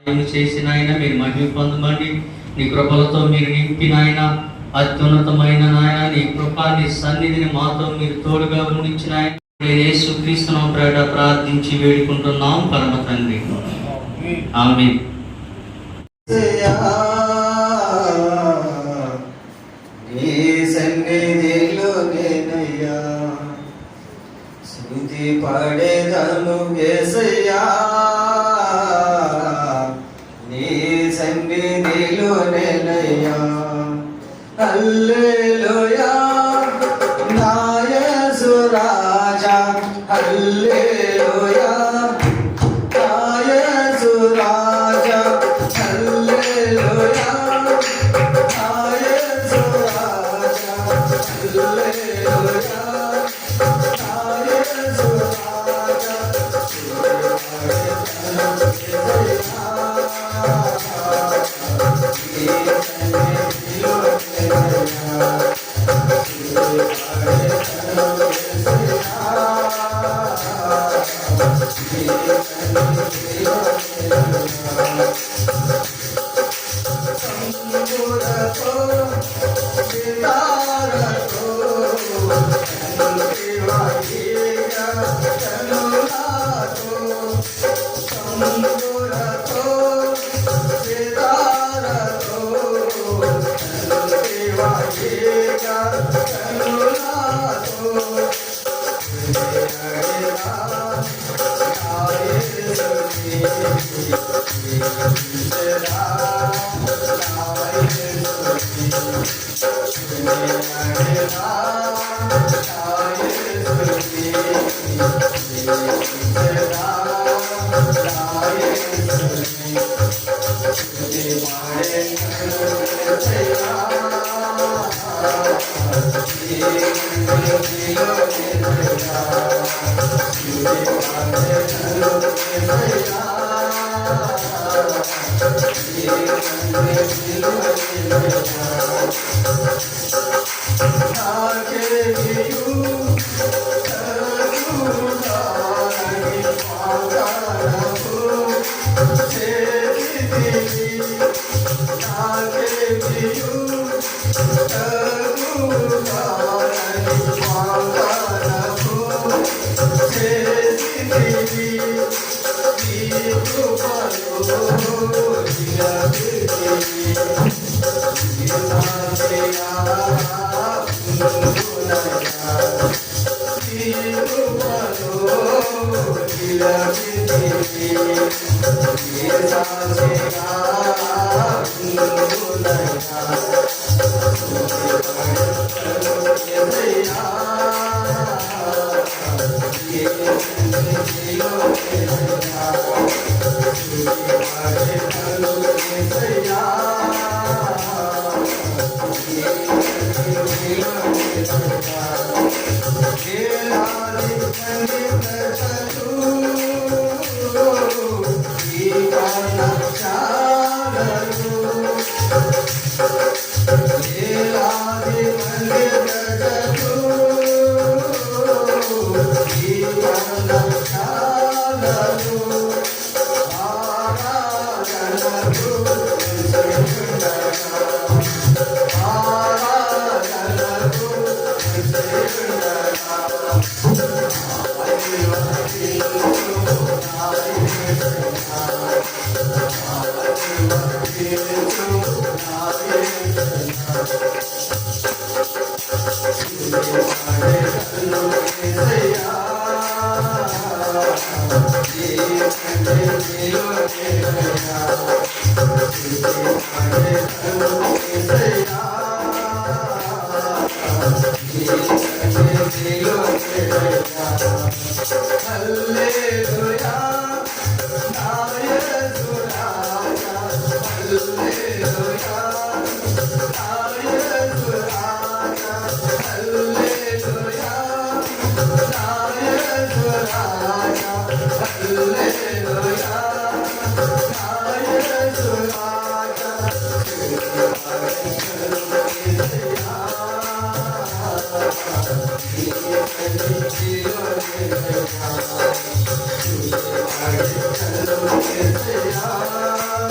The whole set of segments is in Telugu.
చేసిన ఆయన మీరు మహిమ పొందమండి. నీ కృపలతో మీరు నింపిన ఆయన అత్యున్నతమైన నాయన నీ కృప నీ సన్నిధిని మాతో మీరు తోడుగా ఉండించిన ఆయన యేసుక్రీస్తును ప్రార్థించి వేడుకుంటున్నాం పరమ తండ్రి. ఆమేన్. నీ సన్నిధిలో నేనయ్యా స్తుతి పాడేదను యేసయ్యా, నీ సన్నిధిలో నేనయ్యా. హల్లెలూయా నా యేసు రాజా, హల్లెలూయా నా యేసు రాజా, హల్లెలూయా నా యేసు రాజా, హల్లెలూయా నా యేసు రాజా. Yeah.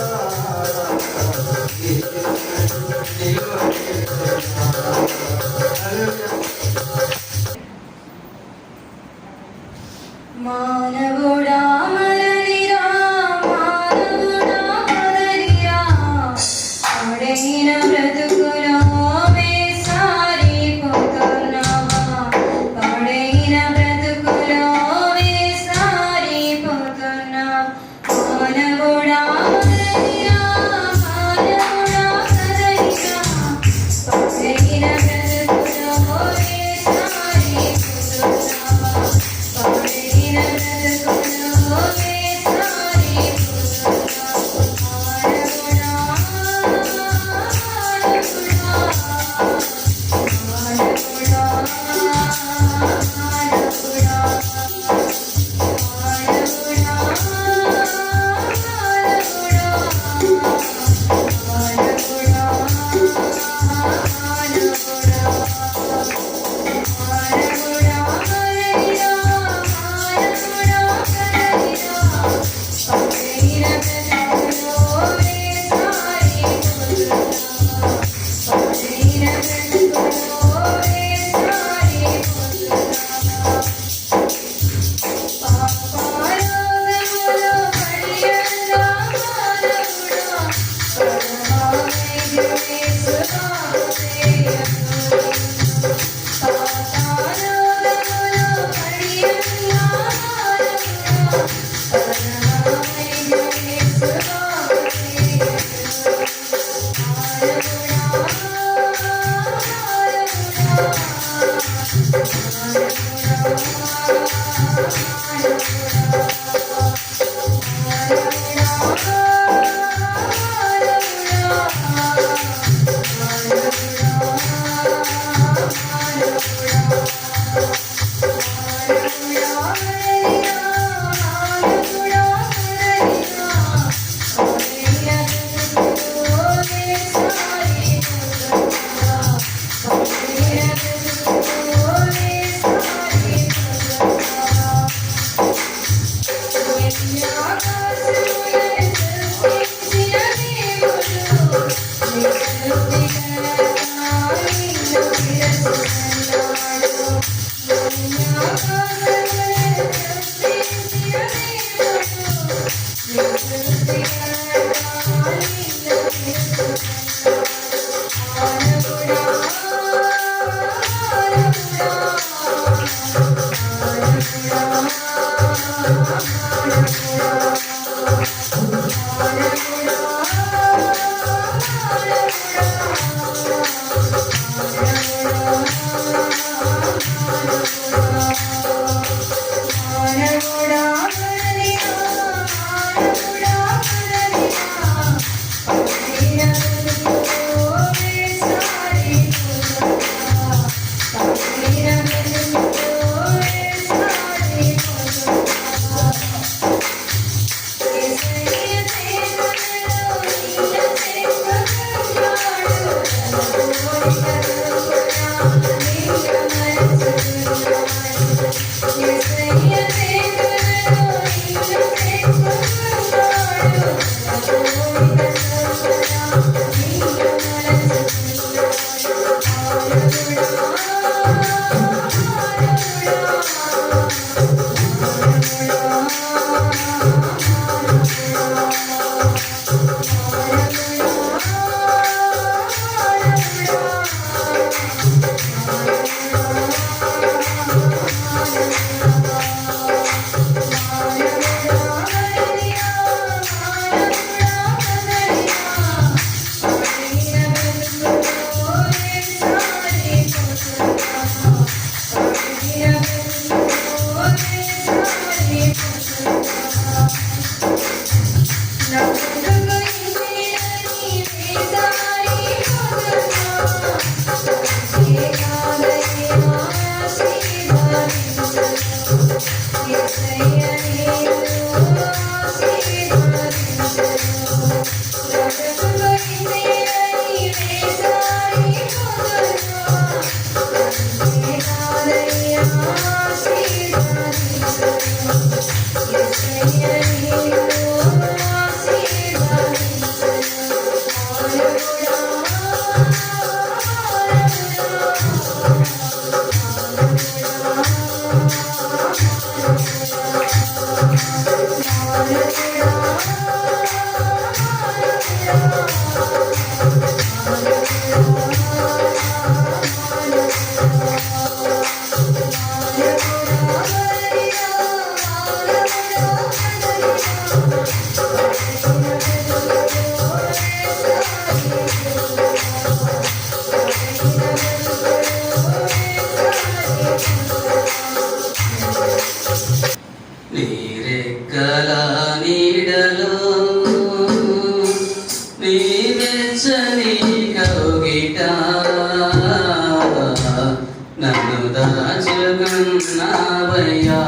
దాచుకున్నావయ్యా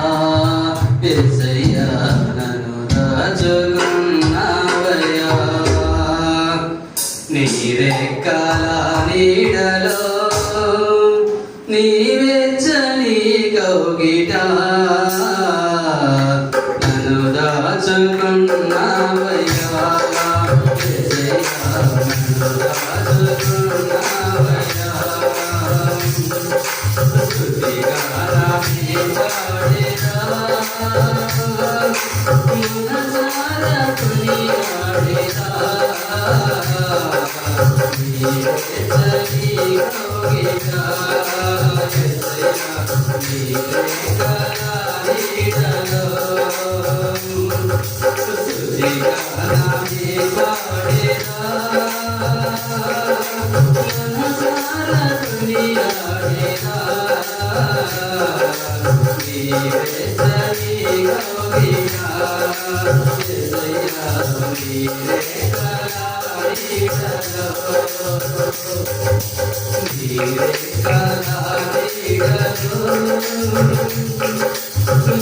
యేసయ్యా నన్ను దాచుకున్నావయ్యా నీ రెక్కల నీడలో నీ వెచ్చని కౌగిట నన్ను దాచుకున్నావయ్యా యేసయ్యా నన్ను దాచుకున్నావయ్యా స్తుతిగానాన్ని పాడేదా మనసారా కొనియాడేదా నీ వెచ్చని కౌగిట యేసయ్యా నీ రెక్కల నీడలో స్తుతిగానాన్ని పాడేదా మనసారా కొనియాడేదా నీ వెచ్చని కౌగిట యేసయ్యా నీ రెక్కల నీడలో నీ రెక్కల నీడలో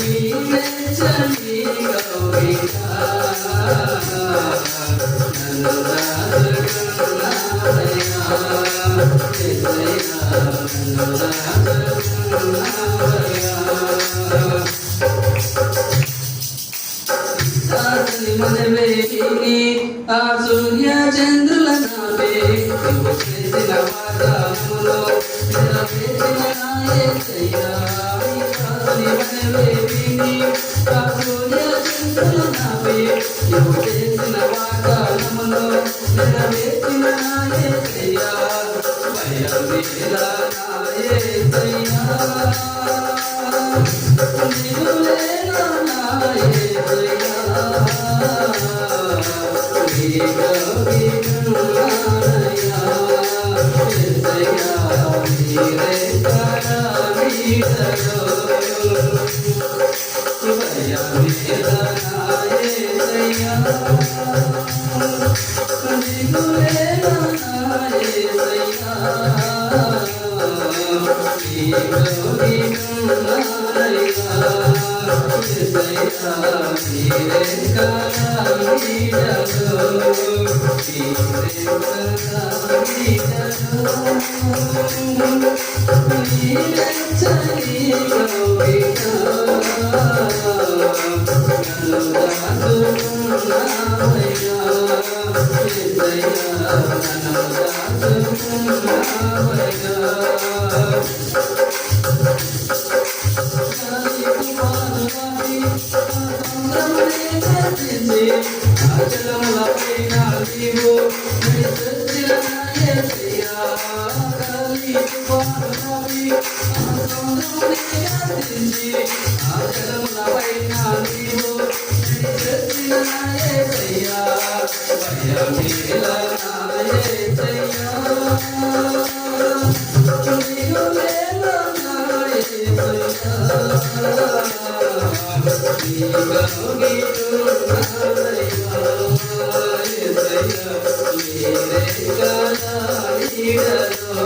నీ వెచ్చని కౌగిట నన్ను దాచుకున్నావయ్యా యేసయ్యా నన్ను దాచుకున్నావయ్యా దాసుని మనవేని ఆ సూర్య చంద్రుల నాపే నువ్వు చేసిన వాగ్దానములో నెరవేర్చిన నా యేసయ్యా దాసుని మనవేని ఆ సూర్య చంద్రుల నాపే నువ్వు చేసిన వాగ్దానములో నెరవేర్చిన నా యేసయ్యా భయమేలా నా యేసయ్యా దిగులేలా నా యేసయ్యా నీ కౌగిటలోనయ్యా యేసయ్యా నీ రెక్కల నీడలో భయమేలా నా యేసయ్యా దిగులేలా నా యేసయ్యా నీ కౌగిటలోనయ్యా యేసయ్యా నీ రెక్కల నీడలో నీ రెక్కల నీడలో నీ వెచ్చని కౌగిట నన్ను దాచుకున్నావయ్యా యేసయ్యా నన్ను దాచుకున్నావయ్యా ఆచలములపైన నీవు నడిచొచ్చిన నా యేసయ్యా గాలి తుఫానులపై ఆనందమునే యాచించి ఆచలములపైన నీవు నడిచొచ్చిన నా యేసయ్యా భయమేలా నా యేసయ్యా దిగులేలా నా యేసయ్యా నీ కౌగిటలోనయ్యా యేసయ్యా నీ రెక్కల నీడలో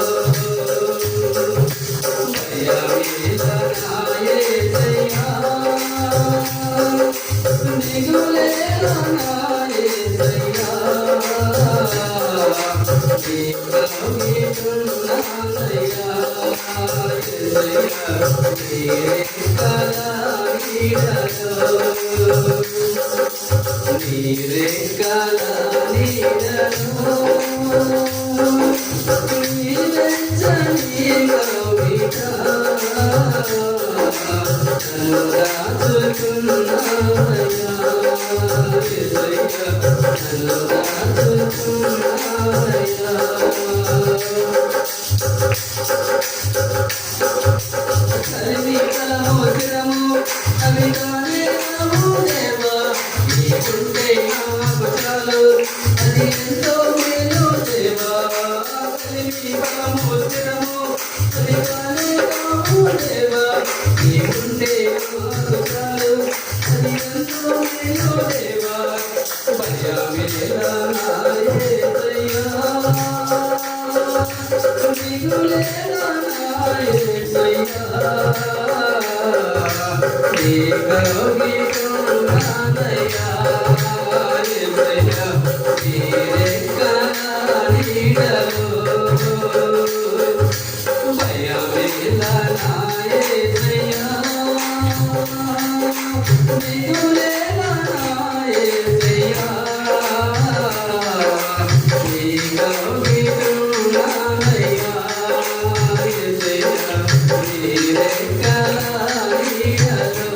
భయమేలా నా యేసయ్యా దిగులేలా నా యేసయ్యా నీ కౌగిటలోనయ్యా యేసయ్యా నీ రెక్కల నీడలో నీ రెక్కల నీడలో నీ వెచ్చని కౌగిట నన్ను దాచుకున్నావయ్యా యేసయ్యా నన్ను దాచుకున్నావయ్యా కలిమికలము చిరము అవి కానే కావు దేవా నీకుంటే నాకు చాలు అది ఎంతో మేలు దేవా కలిమికలము చిరము అవి కానే కావు దేవా నీకుంటే నాకు చాలు అది ఎంతో మేలు దేవా భయమేలా నా యేసయ్యా దిగులేలా నా యేసయ్యా నీకోగిటున్నానయ్యా యేసయ్యా నీరెక్కల నీడలో భయమేలా నా యేసయ్యా దిగులేలా నా యేసయ్యా నీకోగిటున్నానయ్యా యేసయ్యా నీరెక్కల నీడలో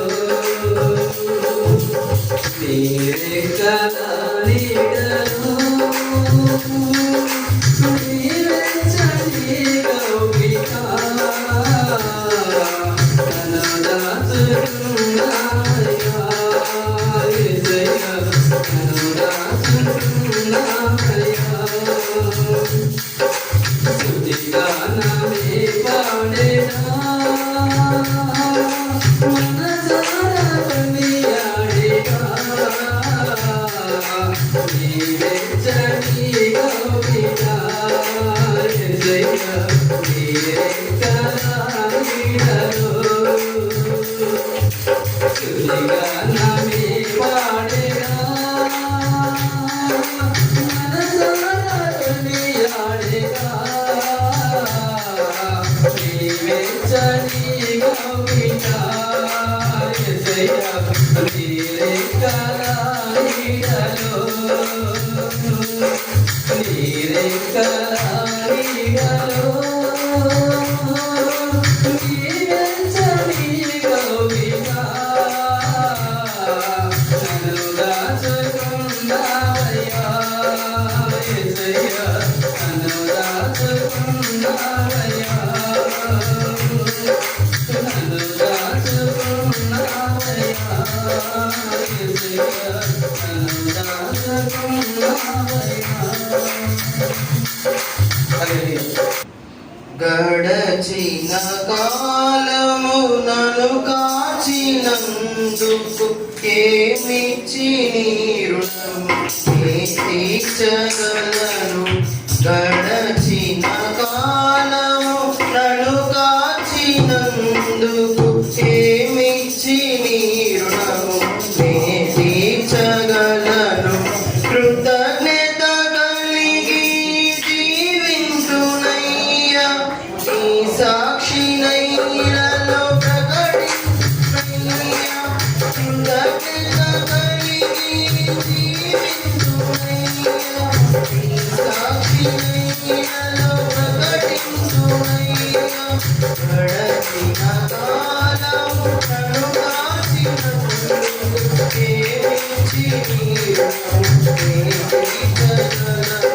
నీరెక్కల నీడలో నీవెచ్చని కౌగిట నన్ను దాచుకున్నావయ్యా యేసయ్యా నన్ను దాచుకున్నావయ్యా స్తుతిగానమే పాడేనా మనసారా కొనియాడేనా నీవెచ్చని కౌగిట యేసయ్యా నీరెక్కల నీడలో స్తుతిగానమే పాడేనా మనసారా కొనియాడేనా నీవెచ్చని కౌగిట యేసయ్యా నీరెక్కల నీడలో నీరెక్కల నీడలో నీవెచ్చని కౌగిట నన్ను దాచుకున్నావయ్యా యేసయ్యా నన్ను దాచుకున్నావయ్యా నన్ను దాచుకున్నావయ్యా యేసయ్యా నన్ను దాచుకున్నావయ్యా. హల్లెలూయా. గడచిన కాలము నన్ను కాచినందుకు ఏమిచ్చి నీ రుణము తీర్చగలను. గడచిన కాలము నన్ను కాచినందుకు ఏమిచ్చి నీ రుణము తీర్చగలను. కృతజ్ఞత కలిగి జీవింతునయ్యా నీ సాక్షినైలలో ప్రకటించునయ్యా. కృతజ్ఞత కలిగి జీవింతునయ్యా నీ సాక్షినైలలో ప్రకటించునయ్యా. గడచిన కాలము నన్ను కాచినందుకు ఏమిచ్చి నీ రుణము తీర్చగలను.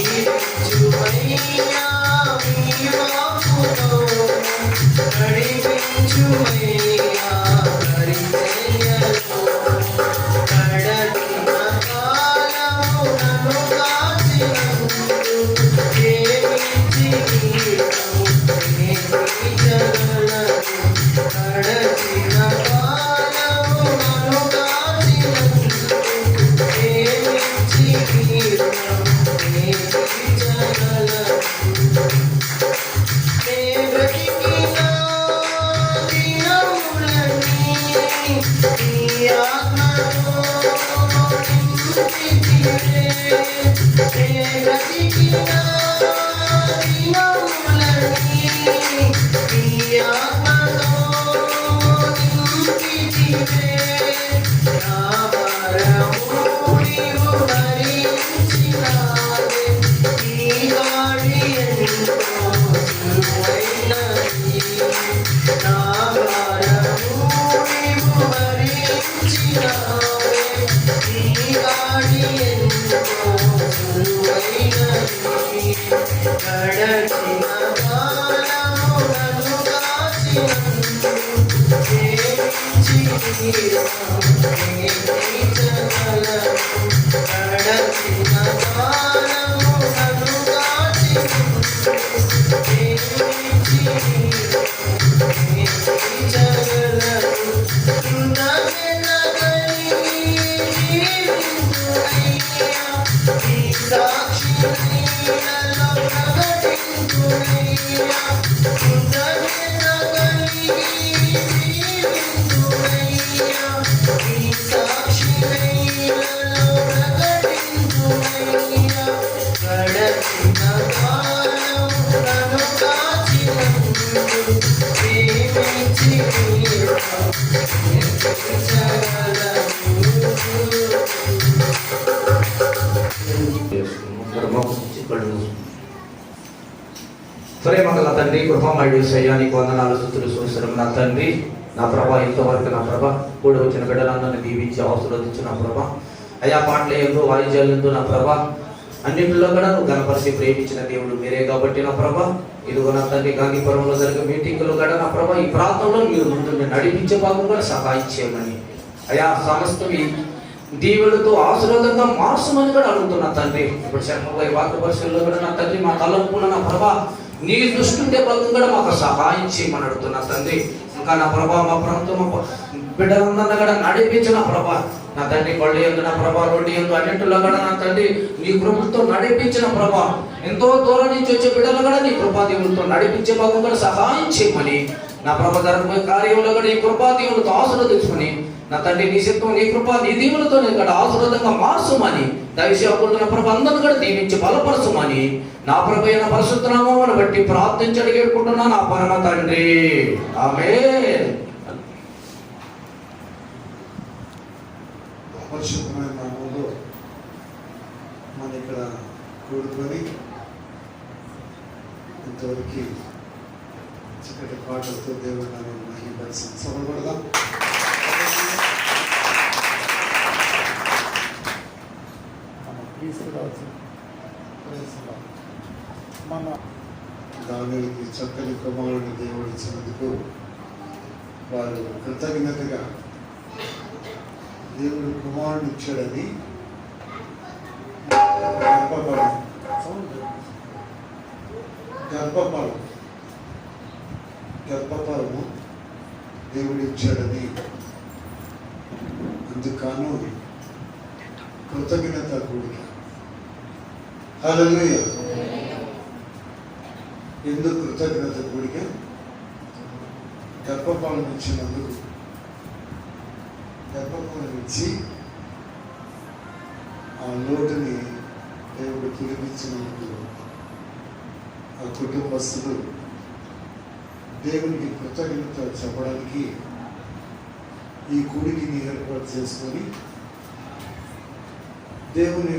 నడిపించుమయ్యా మీ వాక్కుతో నడిపించుమయ్యా పరిచర్యలో. కడగిన కాలము నన్ను కాచినందుకు ఏమిచ్చి నీడము నేర్పించగలను. కడగిన కాలము నన్ను కాచినందుకు ఏమిచ్చి నీడము నేర్పించగలను. నే బ్రతికిన దినములన్నీ నీ ఆత్మలో నింపితివే. నే బ్రతికిన దినములన్నీ నీ ఆత్మలో నింపితివే. నా భారము నీవు భరించినావే. నీ గాడి ఎంతో సులువైనది. నా భారము నీవు భరించినావే. నీ గాడి ఎంతో సులువైనది. గడచిన కాలము నన్ను కాచినందుకు ప్రేమించి ప్రేమించగలను. గడచిన కాలము నన్ను కాచినందుకు ప్రేమించి ప్రేమించగలను. కృతజ్ఞత కలిగి జీవించునయ్యా. నీ సాక్షినీలలో ప్రకటించునయ్యా. కృతజ్ఞత కలిగి జీవించునయ్యా. నీ సాక్షినీలలో ప్రకటించునయ్యా. గడచిన కాలం నన్ను కాచినందుకు ప్రేమించి ప్రేమ గల తండ్రి, కృపమయుడు యేసయ్యా, నీకు వందనాలు, స్తుతులు, స్తోత్రం. నా తండ్రి, నా ప్రభా, ఇంతవరకు నా ప్రభా కూడి వచ్చిన బిడ్డలందరినీ దీవించి ఆశీర్వదించు నా ప్రభా. అయా పాటలు ఎందు వాయిద్యాలు ఎందు నా ప్రభా అన్నింటిలో కూడా నువ్వు గణపరిచి ప్రేమించిన దేవుడు మీరే కాబట్టి నా ప్రభా, ఇదిగో నా తండ్రి గాంధీపురంలో జరిగే మీటింగ్లో కూడా నా ప్రభా ఈ ప్రాంతంలో మీరు ముందు నడిపించే భాగం కూడా సహాయం చేయమని అయా సమస్తం ఈ దీవులతో ఆశీర్వాదంగా మార్చమని కూడా అడుగుతున్నా తండ్రి. ఇప్పుడు శర్మపై వాక్య పరిశీలనలో కూడా నా తండ్రి మా తలంపున నా ప్రభా నీ దృష్టి ఉండే భాగం కూడా మాకు సహాయం చేయమని అడుగుతున్నా తండ్రి. ఇంకా నా ప్రభా మా ప్రాంతం బిడ్డలందరినీ కూడా నడిపించిన ప్రభా నా తండ్రి కళ్ళు ఎందు నా ప్రభా రోడ్డు ఎందు అన్నింటిలో కూడా నా తండ్రి నీ కృపతో నడిపించిన ప్రభా ఎంతో దూరం నుంచి వచ్చే బిడ్డలు కూడా నీ కృపా దేవులతో నడిపించే భాగం కూడా సహాయం చేయమని నా ప్రభ జరగబోయే కార్యంలో కూడా నీ కృపా దేవులతో ఆశీర్వదించుకొని నా తండ్రి నీ చిత్తం నీ కృపా నీ దీవులతో ఇక్కడ ఆశీర్వాదంగా మార్చుమని దయచేసి నా ప్రభ అందరిని కూడా దీవించి బలపరచుమని నా ప్రభు అయిన పరిశుద్ధ నామమును బట్టి ప్రార్థించి అడిగేడుకుంటున్నా నా పరమ తండ్రి, ఆమేన్. పరిశుద్ధమైన నామంలో మన ఇక్కడ కూడుకొని ఇంతవరకు చక్కటి పాటలతో దేవుడు నామాన్ని మహిమపరిచిన సభపడదాం. మన దావీదుకి చక్కని కుమారుని దేవుడు ఇచ్చినందుకు వారు కృతజ్ఞతగా దేవుడు కుమారుని ఇచ్చాడని గర్భఫలము దేవుడు ఇచ్చాడని అందుకను కృతజ్ఞత కూడిక. హల్లెలూయా. ఎందుకు కృతజ్ఞత కూడిక? గర్భఫలం ఇచ్చినందుకు. గర్భఫలం ఇచ్చి ఆ లోటుని దేవుడు పిలిపించినందుకు ఆ కుటుంబస్తులు దేవునికి కృతజ్ఞత చెప్పడానికి ఈ కూడికిని ఏర్పాటు చేసుకొని దేవుని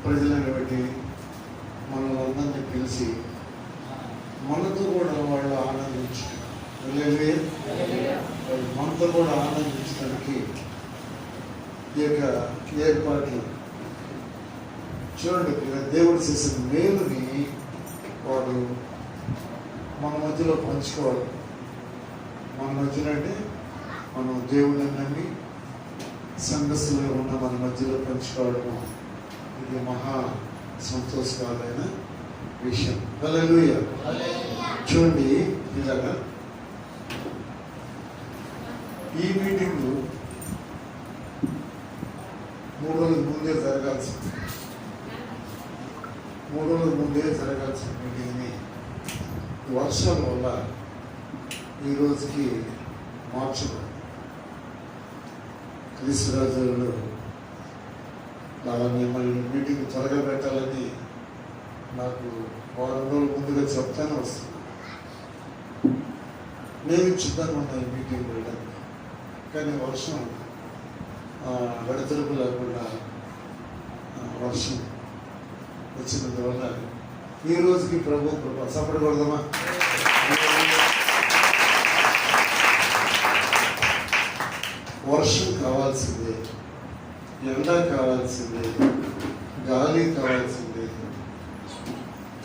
ప్రజలను బట్టి మనల్ని అందరినీ పిలిచి మనతో కూడా వాళ్ళు ఆనందించడం, మనతో కూడా ఆనందించడానికి ఈ యొక్క ఏర్పాట్లు చూడండి. దేవుడు చేసిన మేలుని వాడు మన మధ్యలో పంచుకోవాలి. మన మధ్యలో అంటే మనం దేవుడిని నమ్మి సంఘస్థులుగా ఉన్న మన మధ్యలో పంచుకోవడం ఇది మహా సంతోషకరమైన విషయం. హల్లెలూయా. చూడండి ఇలాగా ఈ మీటింగ్ 3 రోజుల ముందే జరగాల్సింది. 3 రోజుల ముందే జరగాల్సిన మీటింగ్ని వర్షాల వల్ల ఈ రోజుకి మార్చడం. క్రీస్తురాజు అలా మిమ్మల్ని మీటింగ్ త్వరగా పెట్టాలని నాకు 4 రోజుల ముందుగా చెప్తానే వస్తుంది. నేను సిద్ధంగా ఉన్నా ఈ మీటింగ్ వెళ్ళడానికి, కానీ వర్షం గడతలుపు లేకుండా వర్షం వచ్చినందువల్ల ఈ రోజుకి ప్రభు కృప. సపడకూడదమ్మా. వర్షం కావాల్సిందే, ఎండ కావాల్సిందే, గాలి కావాల్సిందే,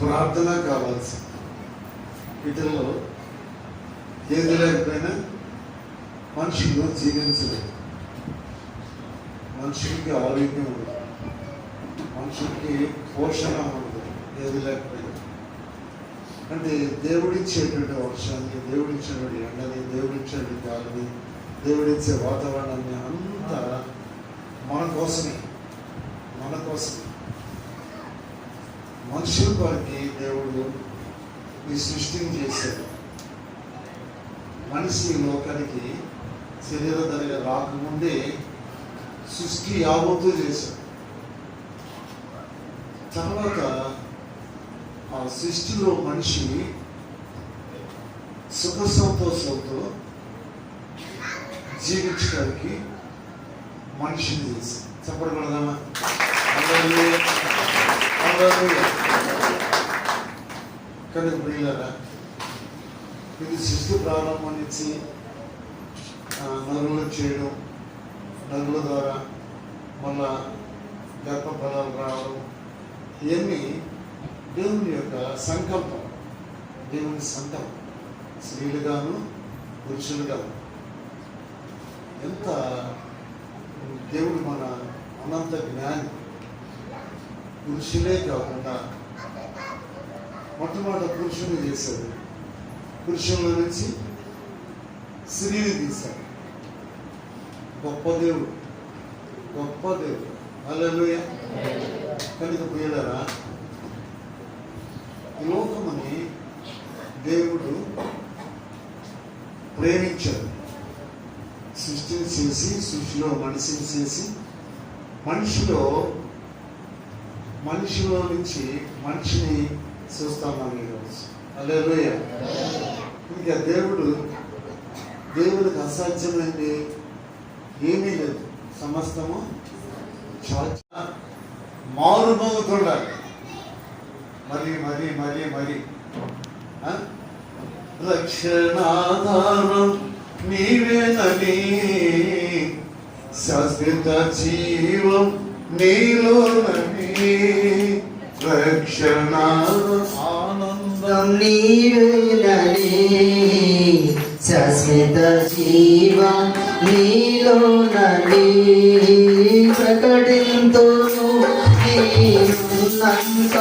ప్రార్థన కావాల్సిందే. వీటిల్లో ఏది లేకపోయినా మనుషులు జీవించలేదు. మనుషులకి ఆరోగ్యం ఉండదు, మనుషులకి పోషణ ఉండదు ఏది లేకపోయినా. అంటే దేవుడిచ్చేటువంటి వర్షాన్ని, దేవుడిచ్చేటువంటి ఎండని, దేవుడిచ్చేటువంటి గాలిని, దేవుడిచ్చే వాతావరణాన్ని అంతా మన కోసమే. మనుషుల వారికి దేవుడు ఈ సృష్టిని చేశాడు. మనిషి లోకానికి శరీరధారిగా రాకముందే సృష్టి యావత్తు చేశాడు. తర్వాత ఆ సృష్టిలో మనిషి సుఖ సంతోషంతో జీవించడానికి మనిషిని చేసి చెప్పకూడదామా? కనుక ప్రియులారా, ఇది సృష్టి ప్రారంభం నుంచి నరులు చేయడం, నరుల ద్వారా మళ్ళా గర్భఫలాలు రావడం, ఇవన్నీ దేవుని యొక్క సంకల్పం. దేవుని సంకల్పం స్త్రీలుగాను పురుషులుగాను. ఎంత దేవుడు మన అనంత జ్ఞాని. పురుషులే కాకుండా మొట్టమొదటి పురుషుని చేశాడు, పురుషుల నుంచి స్త్రీని తీశాడు. గొప్ప దేవుడు. హల్లెలూయా. కనుక ప్రియులారా, ఈ లోకమని దేవుడు ప్రేమించాడు. సృష్టిని చేసి, సృష్టిలో మనిషిని చేసి, మనిషిలో నుంచి మనిషిని చూస్తామని ఈరోజు. హల్లెలూయా. ఇంకా దేవుడికి అసాధ్యమైంది ఏమీ లేదు. సమస్తము మారుమోగుతుండాలి. మరి రక్షణాధారం నీవేనని, శాశ్వత జీవం నీలోనని, రక్షణ ఆనందం నీవేనని, శాశ్వత జీవం నీలోనని, ప్రకటింతును నీవున్నంత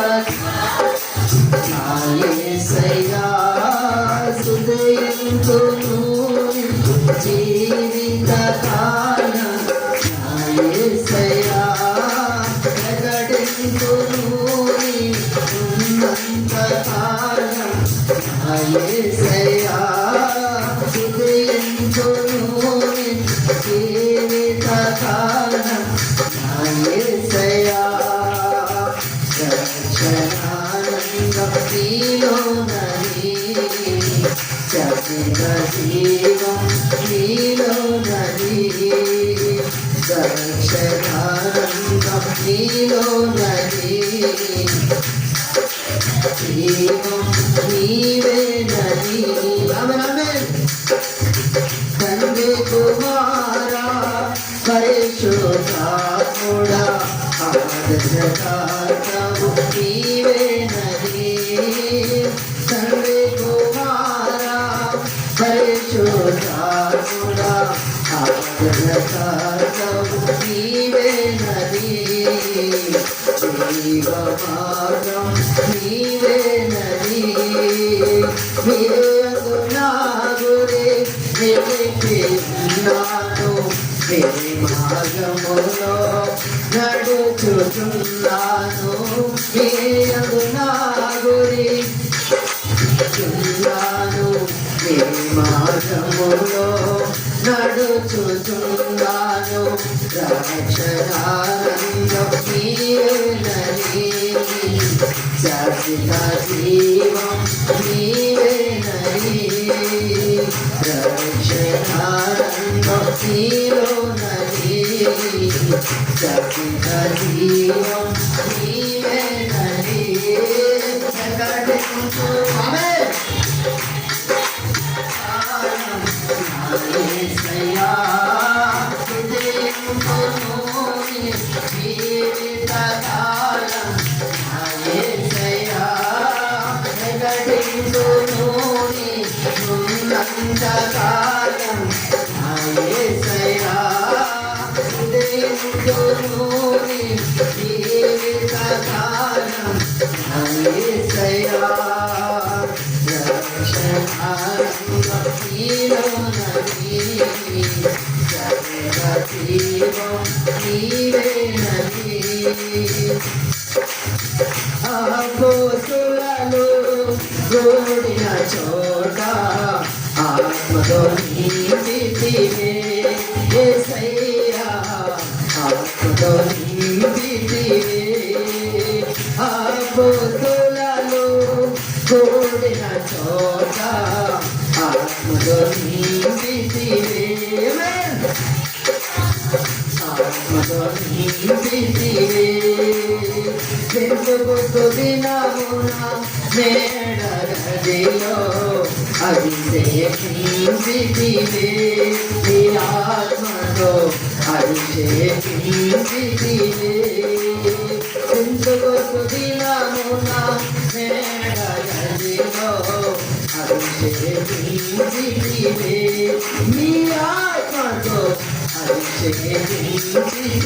నా యేసయ్యా, స్తుతింతును జీవితకాలం నా యేసయ్యా, ప్రకటింతును నీవున్నంత కాలం నా యేసయ్యా, స్తుతింతును జీవితకాలం నా యేసయ్యా, రక్షణానందం నీలోనని, శాశ్వత జీవం నీలోనని, రక్షణానందం నీలోనని, జీవం నీవేనని. ఆమేన్. తండ్రి కుమారా పరిశుద్ధాత్ముడా, ఆదర్శదాతవు నీవేనని, మార్గం నీవేనని జీవ మార్గం నీవేనని నీవేందు నా గురి నిలిపినాను నీ మార్గములో నడుచుచున్నాను నీయందు నా గురి చున్నాను నీ మార్గములో నడుచుచున్నాను రక్షణానందం నీవేనని శాశ్వత జీవం నీవేనని రక్షణానందం నీలోనని శాశ్వత జీవం నీవేనని ఆమేన్ యేసయ్యా హృదయములోని జీవితకాలం యేసయ్యా జగతిలోని ఉన్నంతకాలం యేసయ్యా హృదయములోని జీవితకాలం యేసయ్యా అపోస్తులు కూడిన చోట ఆత్మతో నింపితివే యేసయ్యా ఆత్మతో నింపితివే అపోస్తులు కూడిన చోట ఆత్మతో నింపితివే ఆత్మతో నింపితివే వెలుగుకు దినమున మేడగదిలో అభిషేకించితివే నీ ఆత్మతో అభిషేకించితివే వెలుగుకు దినమున మేడగదిలో అభిషేకించితివే నీ ఆత్మతో అభిషేకించితివే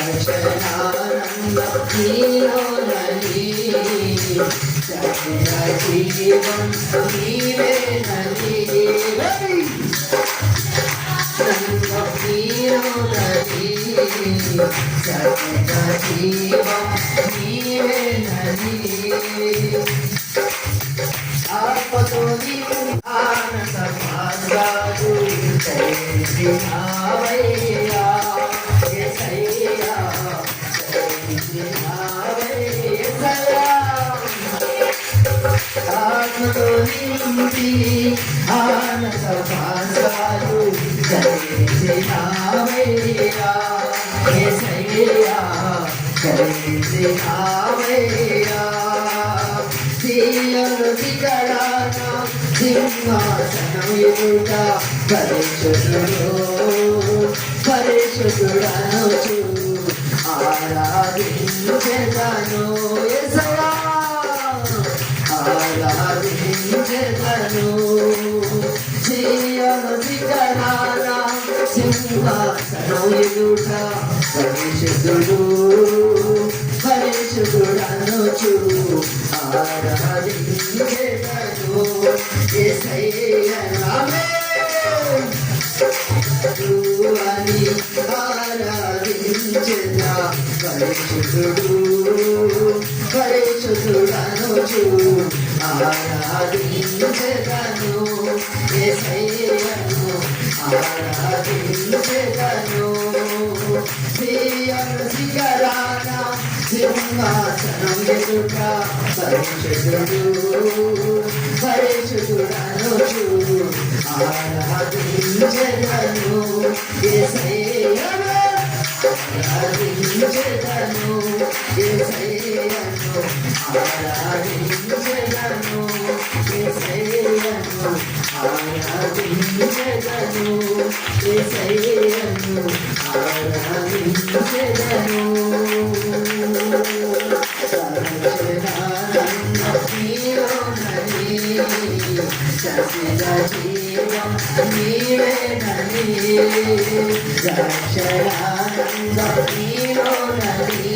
రక్షణానందం నీలోనని శాశ్వత జీవం నీవేనని నందం నీలోనని శాశ్వత జీవం నీవేనని ఆత్మతో ఆనంద మార్గాలు చేసినావయ్యా యేసయ్యా చేసినావయ్యా ఆత్మతో నింపి ఆనంద మార్గాలు చేసినావయ్యా యేసయ్యా చేసినావయ్యా సియోను శిఖరాన సింహాసనం ఎదుట పరిశుద్ధుడనుచు ఆరాధించెదను యేసయ్యా ఆరాధించెదను సియోను శిఖరాన సింహాసనం ఎదుట పరిశుద్ధుడనుచు ఆరాధించెదను యేసయ్యా ఆమేన్ అని ఆరాధించెదా పరిశుద్ధుడనుచు ఆరాధించెదను యేసయ్యను ఆరాధించెదను సియోను శిఖరాన సింహాసనం ఎదుట పరిశుద్ధుడనుచు ఆరాధించెదను యేసయ్యా ఆరాధించెదను యేసయ్యను ఆరాధించెదను యేసయ్యను ఆరాధించెదను యేసయ్యను ఆరాధించెదను శాశ్వత జీవం నీవేనని రక్షణానంద నీలోనని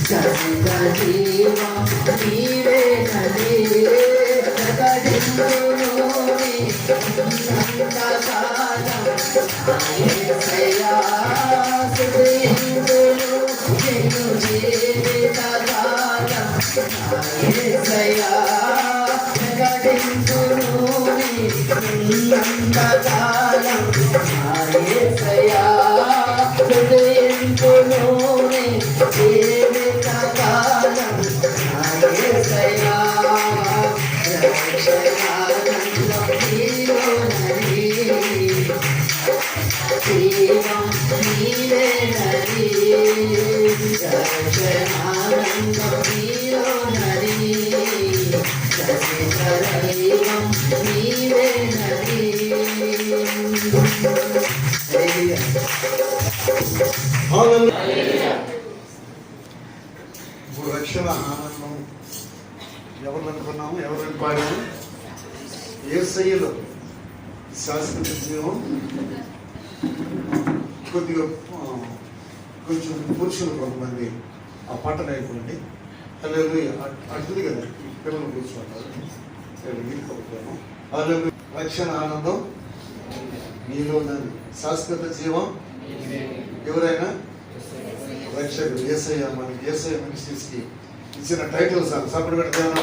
సర్వ జీవం నీవేనని ప్రకటించును అనంతకాలం యేసయ్యా స్తుతించును నిన్ను జీవితకాలం యేసయ్యా ప్రకటించును నిన్నంతకాలం యేసయ్యా స్తుతించును జీవితకాలం యేసయ్యా రక్షణానందం నీలోనని జీవం నీవేనని రక్షణానందం నీలోనని దైవం నీవేనని. ఇప్పుడు రక్షణ ఆనందం ఎవరు అనుకున్నాము, ఎవరు పాడాము? యేసయ్యలో శాశ్వత జీవం. కొద్దిగా కొంచెం పురుషులు కొంతమంది ఆ పాట నేర్చుకోండి. హల్లెలూయా అడుగుతుంది కదా, పిల్లలు కూర్చుంటారు. రక్షణ ఆనందం నీలో ఉన్నది, శాశ్వత జీవం ఎవరైనా రక్షకుడు యేసయ్య. మనకి యేసయ్య మినిస్ట్రీస్కి ఇచ్చిన టైటిల్స్ సపోర్ట్ పెడతాను.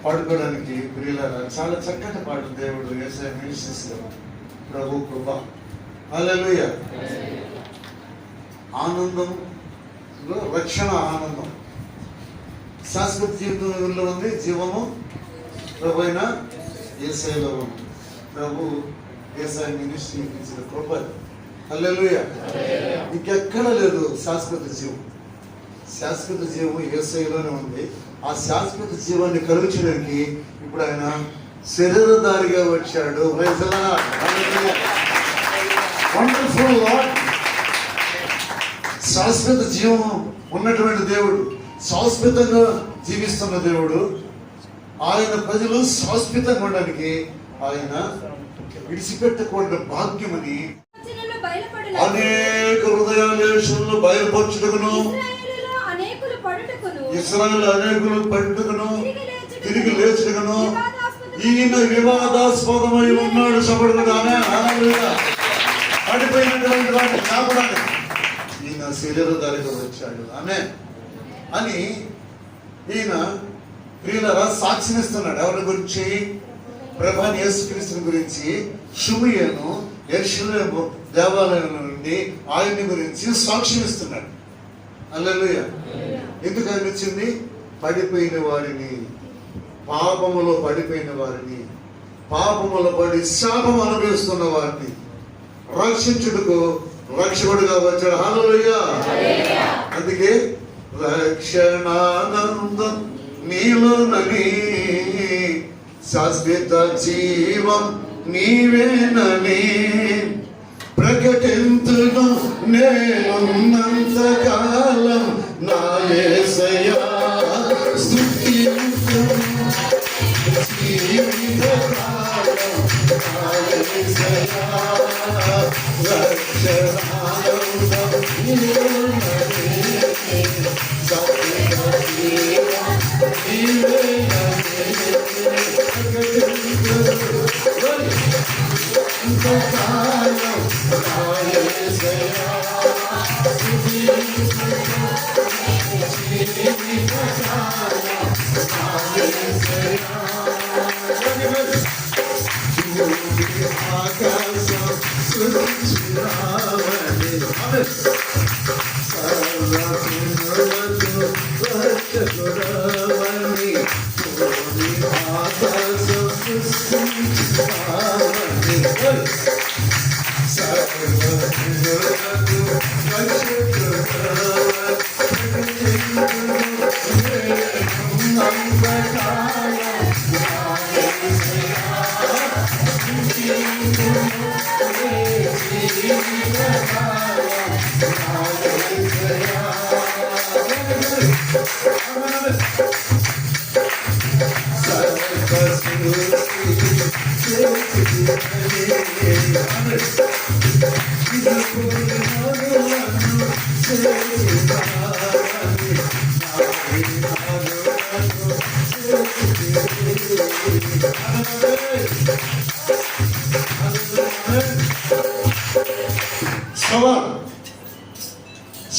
పాడుకోవడానికి ప్రియులారా చాలా చక్కటి పాట దేవుడు యేసయ్య మినిస్ట్రీస్ లో. ప్రభు కృప. హల్లెలూయా. ఆనందంలో రక్షణ ఆనందం శాశ్వత జీవితంలో ఉంది. జీవము ప్రభు అయిన యేసయ్యలో ఉంది. ప్రభు యేసయ్య మినిస్ట్రీ ఇచ్చిన కృప. హల్లెలూయా. ఇంకెక్కడ లేదు శాశ్వత జీవం. శాశ్వత జీవం యేసయ్యలోనే ఉంది. ఆ శాశ్వత జీవాన్ని కలుగుచడానికి ఇప్పుడు ఆయన శరీరధారిగా వచ్చాడు. Wonderful lord. శాశ్వత జీవం ఉన్నటువంటి దేవుడు, శాశ్వతంగా జీవిస్తున్న దేవుడు. ఆయన ప్రజలు శాశ్వతంగా ఉండడానికి ఆయన విడిచిపెట్టకూడని భాగ్యమని అనేక హృదయాలేశంలో బయలుపరచుటకును, ఇశ్రాయేలు అనేకులు పట్టుకును, తిరిగి లేచుటకును ఈయన వివాదాస్పదమై ఉన్నాడు. సపడుగానే పడిపోయినటువంటి వాటిని కాపాడానికి ఈయన శరీరధారిగా వచ్చాడు ఆమె అని ఈయన ప్రియులరా సాక్ష్యమిస్తున్నాడు. ఎవరి గురించి? ప్రభువైన యేసుక్రీస్తుని గురించి. షుమయను యెరూషలేము దేవాలయం నుండి ఆయన్ని గురించి సాక్ష్యమిస్తున్నాడు. హల్లెలూయా. ఎందుకు ఆయన వచ్చింది? పడిపోయిన వారిని, పాపములో పడిపోయిన వారిని, పాపములో పడి శాపం అనుభవిస్తున్న వారిని రక్షించుటకు రక్షకుడుగా వచ్చాడు. హల్లెలూయా. అందుకే రక్షణానందం నీలోనని శాశ్వత జీవం నీవేనని ప్రకటింతును నేనున్నంత కాలం నా యేసయ్యా స్తుతింతును జీవితకాలం నా యేసయ్యా రక్షణానందం నీలోనని శాశ్వత జీవం నీవేనని ప్రకటింతును సవాల్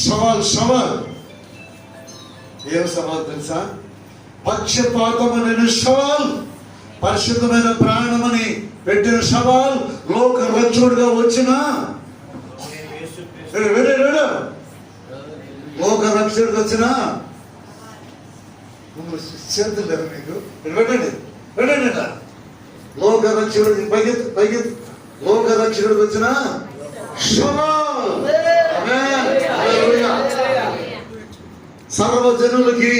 సవాల్ సవాల్ ఏం సవాల్ తెలుసా? పక్షపాతం అనే సవాల్, పరిశుద్ధమైన ప్రాణమని పెట్టిన సవాల్, లోక రక్షకుడుగా వచ్చిన లోక రక్షకుడికి వచ్చిన చేతులు లేరు మీకు, పెట్టండి పెట్టండి. లోక రక్షకుడికి పైకి పైకి లోక రక్షకుడికి వచ్చిన సవాల్, సర్వ జనులకి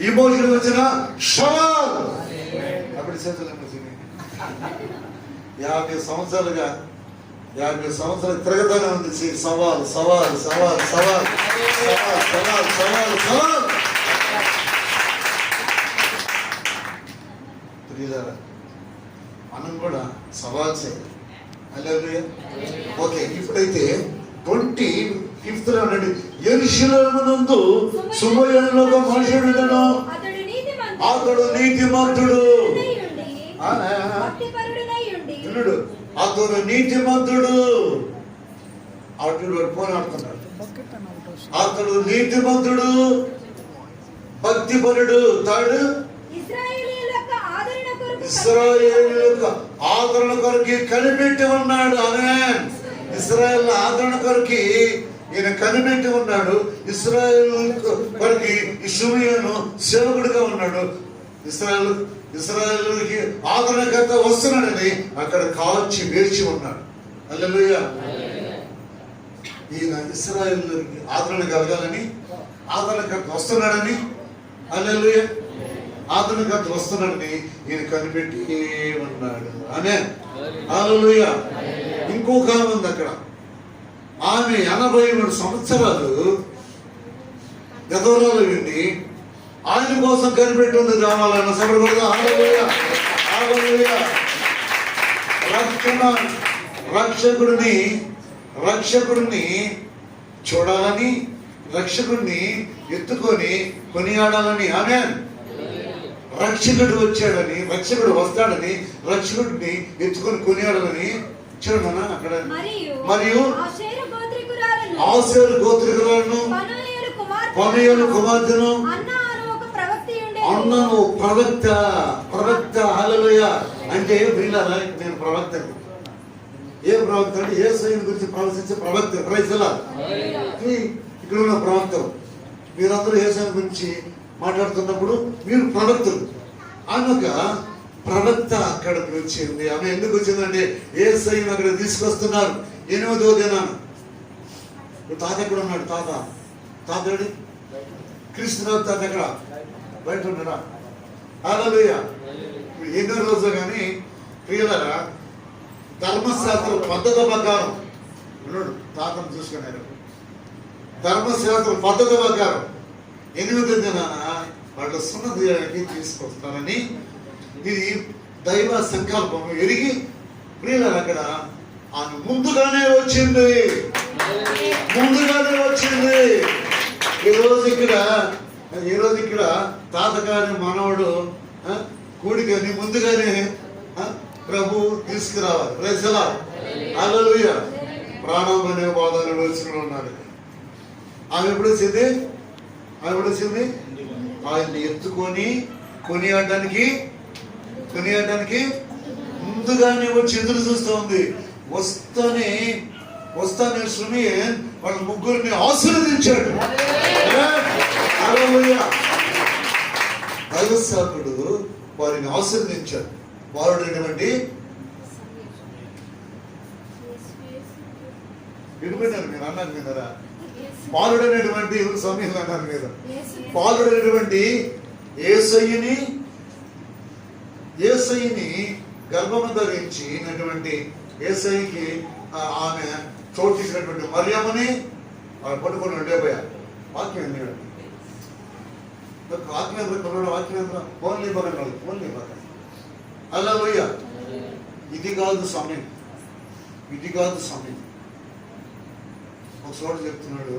ఇమోషన్ వచ్చిన సవాల్. అప్పుడు చేతులు 50 సంవత్సరాలుగా 50 సంవత్సరాలు తిరగతానే ఉంది. సవాల్ సవాల్ సవాల్ సవాల్ సవాల్ సవాల్ సవాల్ సవాల్. మనం కూడా సవాల్ చేయాలి. హల్లెలూయా. ఓకే, ఇప్పుడైతే 25th లో ఉండండి. యెరూషలేమునందు సుమయోనులో ఒక మనుషుడు ఉండెను, అతడు నీతిమంతుడు. అతడు నీతిమంతుడు. అతడు ఫోన్ ఆడుతున్నాడు. అతడు నీతిమంతుడు, భక్తిపరుడు. తాడు ఇశ్రాయేలు యొక్క ఆదరణ కొరకు కనిపెట్టి ఉన్నాడు. ఆమేన్. ఇశ్రాయేల్ ఆదరణ కొరకు ఈయన కనిపెట్టి ఉన్నాడు. ఇశ్రాయేలు కొరకు షిమియోను సేవకుడిగా ఉన్నాడు. ఇశ్రాయేలుకి ఆదరణకర్త వస్తున్నాడని అక్కడ కాల్చి వేచి ఉన్నాడు. హల్లెలూయా. ఈయన ఇశ్రాయేలుకి ఆదరణ కలగాలని, ఆదరణకర్త వస్తున్నాడని, హల్లెలూయా, ఆదరణకర్త వస్తున్నాడని ఈయన కనిపెట్టి ఉన్నాడు. ఆమేన్. హల్లెలూయా. ఇంకొక ఆమె ఉంది అక్కడ. ఆమె 83 సంవత్సరాలు గదోరాలు విండి ఆయన కోసం కనిపెట్టి ఉంది. రావాలన్న సభ్యుడు రక్షకుడిని చూడాలని, రక్షకుడిని ఎత్తుకొని కొనియాడాలని. ఆమేన్. రక్షకుడు వచ్చాడని, రక్షకుడు వస్తాడని, రక్షకుడిని ఎత్తుకొని కొనియాడాలని చూడమన్నా అక్కడ. మరియు ఆషేరు గోత్రికులను, పనూయేలు కుమార్తెను అన్నను ప్రవక్త. ప్రవక్త. హల్లెలూయా. అంటే వీళ్ళరా, నేను ప్రవక్తను. ఏ ప్రవక్త అంటే యేసయ్యను గురించి ప్రవచించే ప్రవక్త. Praise lord. ఇక్కడ ఉన్న ప్రవక్తలు మీరందరూ యేసయ్య గురించి మాట్లాడుతున్నప్పుడు మీరు ప్రవక్తలు. ఆమె ప్రవక్త అక్కడికి వచ్చింది. ఆమె ఎందుకు వచ్చిందంటే యేసయ్యను అక్కడ తీసుకొస్తున్నారు. 8వ దినాన. తాత ఎక్కడ ఉన్నాడు? తాత క్రీస్తునాథ్ తాత ఎక్కడ? బయట ఉన్నాడా? హల్లెలూయా. ఎన్నో రోజు కానీ ప్రియులారా, ధర్మశాస్త్ర పద్ధతి ప్రకారం ఉన్నాడు. తాతను చూసుకున్నారు. ధర్మశాస్త్ర పద్ధతి ప్రకారం 8వ దినాన వాళ్ళ సున్నతి చేయడానికి తీసుకొస్తానని ఇది దైవ సంకల్పం ఎరిగి ప్రియులారా అక్కడ ఆమె ముందుగానే వచ్చింది. ఈరోజు ఇక్కడ తాతగారి మనవడు కూడికని ముందుగానే ప్రభు తీసుకురావాలి. Praise lord. హల్లెలూయా. ప్రాణం అనే బోధనలు వచ్చిన ఉన్నాడు. ఆమె ఎప్పుడు వచ్చింది? ఆయన్ని ఎత్తుకొని కొనియాడడానికి ముందుగానే వచ్చి ఎదురు చూస్తూ ఉంది. వస్తానే షిమియోను వాళ్ళ ముగ్గురిని ఆశీర్వదించాడు. దైవసేవకుడు వారిని ఆశీర్వదించాడు. వారుడైనటువంటి విడిపోయినారు. మీరు అన్నారు మీదరా, పాలుడైనటువంటి సమయంలో అన్నారు మీద. పాలుడైనటువంటి యేసయ్యని గర్భము ధరించినటువంటి యేసయ్యకి ఆమె చోటు తీసినటువంటి మరియమ్మని పట్టుకొని ఉండేపోయారు. వాక్యం విన్నాడు. వాక్యం ఓన్లీ బలం ఓన్లీ బలం హల్లెలూయా. ఇది కాదు సమయం, ఇది కాదు సమయం. ఒక చోట చెప్తున్నాడు,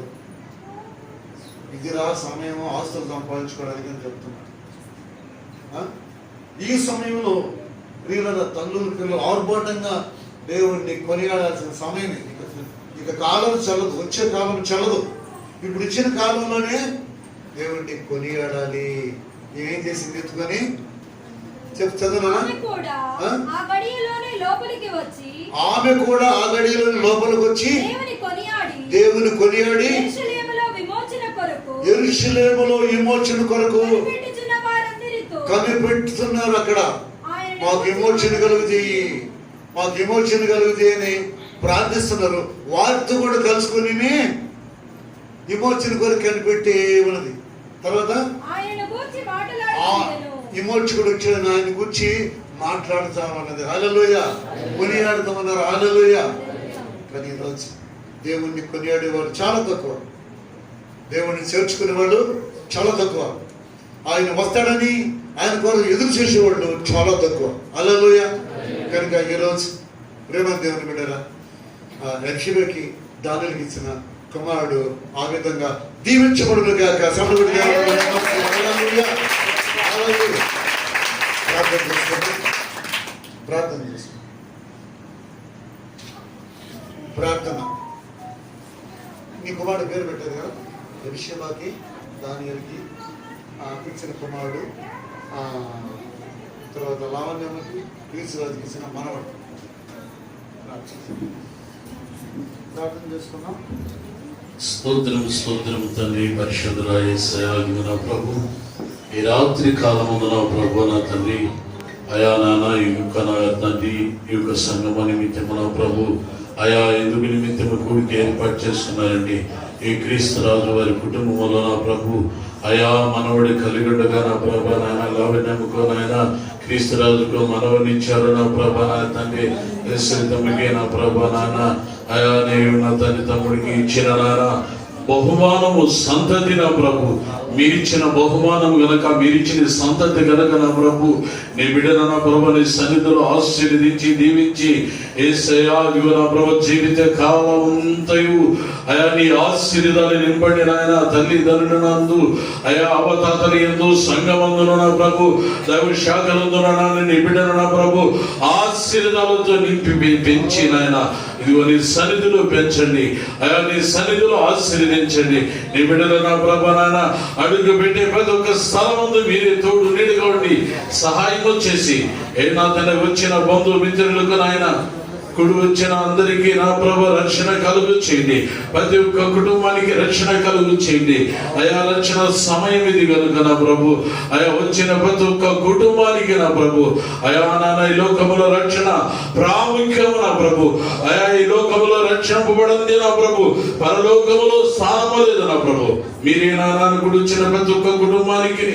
ఇదిరా సమయం ఆస్తులు సంపాదించుకోవడానికి అని చెప్తున్నాడు. ఈ సమయంలో ప్రియుల తల్లులు పిల్లలు ఆర్భాటంగా దేవుడిని కొనియాడాల్సిన సమయం ఇది. ఇక కాలం చల్లదు, వచ్చే కాలం చల్లదు. ఇప్పుడు ఇచ్చిన కాలంలోనే దేవుడిని కొనియాడాలి. ఏం చేసింది ఎత్తుకొని చదువునా? ఆమె కూడా ఆ గడియలోనే లోపలికి వచ్చి దేవుని కొనియాడి యెరూషలేములో విమోచన కొరకు కనిపెట్టుతున్నారు. అక్కడ మాకు విమోచన కలుగుచేయి, మాకు విమోచన కలుగుచేయని ప్రార్థిస్తున్నారు. వారితో కూడా కలుసుకొని విమోచన కొరకు కనిపెట్టి ఉన్నది. తర్వాత విమోచకుడు వచ్చాడు, ఆయన గురించి మాట్లాడుతామన్నది. హల్లెలూయా. కొనియాడుతామన్నారు. హల్లెలూయా. కానీ ఈరోజు దేవుణ్ణి కొనియాడేవాడు చాలా తక్కువ, దేవుణ్ణి చేర్చుకునేవాళ్ళు చాలా తక్కువ, ఆయన వస్తాడని ఆయన కొరకు ఎదురు చేసేవాళ్ళు చాలా తక్కువ. హల్లెలూయా. కనుక ఈరోజు ప్రేమ దేవుని బిడ్డరా, రక్షణకి దానికి ఇచ్చిన కుమారుడు ఆ విధంగా దీవించబడును గాక. ప్రార్థన చేసుకోండి. ప్రార్థన. నీ కుమారుడు పేరు పెట్టారు కదా, ఎలీషాకి, దానియేలుకి ఇచ్చిన కుమారుడు, తర్వాత లావణ్యమ్మకి, క్రీస్తురాజుకి ఇచ్చిన మనవడు. ప్రార్థన చేసుకున్నాం. స్తోత్రం స్తోత్రం తండ్రి, పరిశుద్ధుడా యేసయ్యా, నా ప్రభు ఈ రాత్రి కాలమున నా ప్రభు నా తండ్రి, అయా నాన్న ఈ యొక్క నా తండ్రి ఈ యొక్క సంగమ నిమిత్తము నా ప్రభు అయా ఎందుకు నిమిత్తము కూడికి ఏర్పాటు చేసుకున్నారండి. ఈ క్రీస్తురాజు వారి కుటుంబంలో నా ప్రభు అయా మనవడి కలిగుండగా నా ప్రభా నాయన లావణ్యముకో నాయన క్రీస్తురాజుకు మనవనిచ్చారు నా ప్రభా నా తండ్రి. తమ్ముడికి నా ప్రభా నాన్న అయా నేను నా తండ్రి తమ్ముడికి ఇచ్చిన నాన్న బహుమానము సంతతి నా ప్రభు, మీరిచ్చిన బహుమానం గనక, మీరిచ్చిన సంతతి గనక నా ప్రభు నీ బిడ్డన నా ప్రభు నీ సన్నిధిలో ఆశీర్వదించి దీవించి యేసయ్యా నా ప్రభు జీవిత కాలమంతయు అయా నీ ఆశీర్వాదాలు నింపండి నాయన. తల్లిదండ్రులందు అయా అవతాతలి ఎందు సంఘమందును నా ప్రభు దైవ శాఖలందు నీ బిడ్డను నా ప్రభు ఆశీర్వాదాలతో నింపి పెంచి నాయన ఇదిగో నీ సన్నిధిలో పెంచండి అయా, నీ సన్నిధిలో ఆశీర్వదించండి. నీ బిడ్డలు నా ప్రభు నాయన అడుగు పెట్టే ప్రతి ఒక్క స్థలం ముందు మీరే తోడు నీడుగా ఉండి సహాయం చేసి నా తన వచ్చిన బంధువు మిత్రులకు నాయన కుడి వచ్చిన అందరికీ నా ప్రభు రక్షణ కలుగు చేయండి. ప్రతి ఒక్క కుటుంబానికి రక్షణ కలుగు చేయండి అయా. రక్షణ సమయం ఇది కనుక నా ప్రభు అయా, వచ్చిన ప్రతి ఒక్క కుటుంబానికి నా ప్రభు అయా నాన్న ఈ లోకములో రక్షణ ప్రాముఖ్యము నా ప్రభు అయా. ఈ లోకములో రక్షింపబడింది నా ప్రభు, పరలోకములో స్థానము లేదు నా ప్రభు. మీరే నాన్న కుడి వచ్చిన ప్రతి ఒక్క కుటుంబానికి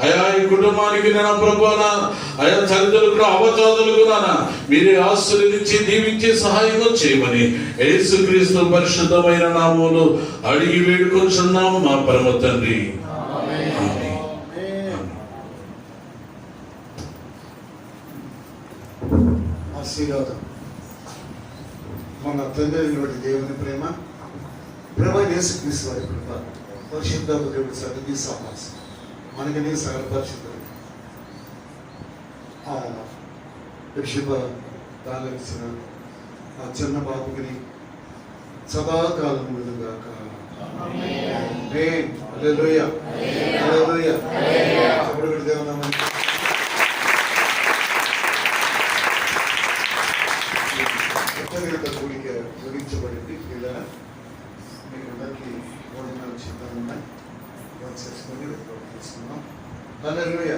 అయా, ఈ కుటుంబానికి నా ప్రభు అయా తల్లిదండ్రులకు అవతాదులకు నాన్న మీరే ఆశీర్వదించి దీవించి సహాయం చేయమని యేసుక్రీస్తు పరిశుద్ధమైన నామములో అడిగి వేడుకొంచున్నాము మా పరమ తండ్రి. ఆశీర్వాదం. మన తండ్రి దేవుని ప్రేమ, యేసుక్రీస్తు వారి కృప, పరిశుద్ధ దేవుడి సన్నిధి సహవాసం మనకి నీ సకల పరిశుద్ధుడు దానిలో ఇచ్చిన ఆ చిన్న బాబుకి సదాకాలం ముందుగాక. హల్లెలూయా. హల్లెలూయా. దేవుని దేవునామని కూడిక ముగించబడింది. ఇలా మీకు అందరికీ భోజనాలు సిద్ధంగా ఉన్నాయి, చేసుకొని తీసుకున్నాం. హల్లెలూయా.